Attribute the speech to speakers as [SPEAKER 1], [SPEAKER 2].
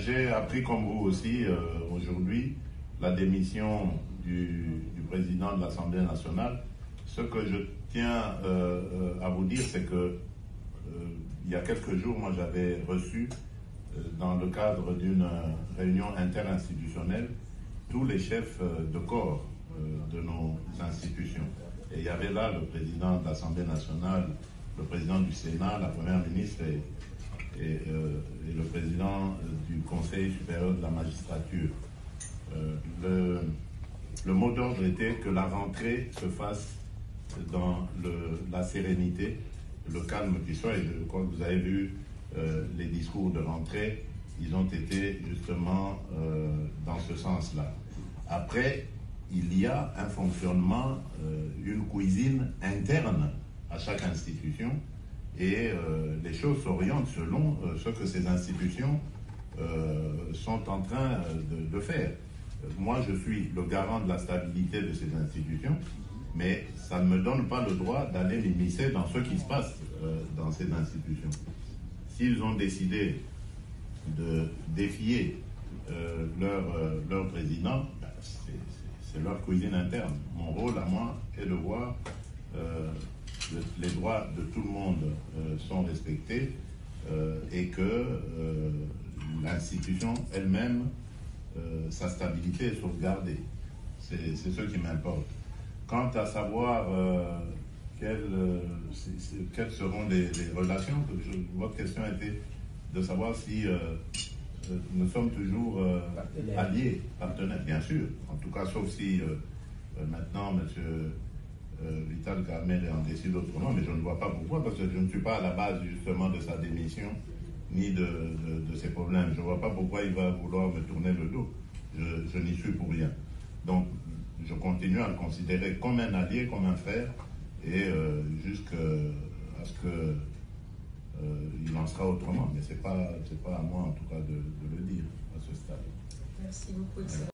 [SPEAKER 1] J'ai appris comme vous aussi aujourd'hui la démission du président de l'Assemblée nationale. Ce que je tiens à vous dire, c'est que il y a quelques jours, moi j'avais reçu dans le cadre d'une réunion interinstitutionnelle tous les chefs de corps de nos institutions. Et il y avait là le président de l'Assemblée nationale, le président du Sénat, la première ministre et le président du Conseil supérieur de la magistrature. Le mot d'ordre était que la rentrée se fasse dans la sérénité, le calme qui soit. Et je crois que vous avez vu les discours de rentrée, ils ont été justement dans ce sens-là. Après, il y a un fonctionnement, une cuisine interne à chaque institution, et les choses s'orientent selon ce que ces institutions sont en train de faire. Moi, je suis le garant de la stabilité de ces institutions, mais ça ne me donne pas le droit d'aller m'immiscer dans ce qui se passe dans ces institutions. S'ils ont décidé de défier leur président, c'est leur cuisine interne. Mon rôle à moi est de voir les droits de tout le monde sont respectés et que l'institution elle-même, sa stabilité est sauvegardée. C'est ce qui m'importe. Quant à savoir quelles seront les relations, votre question était de savoir si nous sommes toujours alliés, partenaires, bien sûr. En tout cas, sauf si maintenant, M. Vital Kamerhe en décide autrement, mais je ne vois pas pourquoi, parce que je ne suis pas à la base justement de sa démission, ni de ses problèmes. Je ne vois pas pourquoi il va vouloir me tourner le dos. Je n'y suis pour rien. Donc, je continue à le considérer comme un allié, comme un frère, et jusqu'à ce qu'il en sera autrement. Mais ce n'est pas à moi, en tout cas, de le dire à ce stade.
[SPEAKER 2] Merci beaucoup.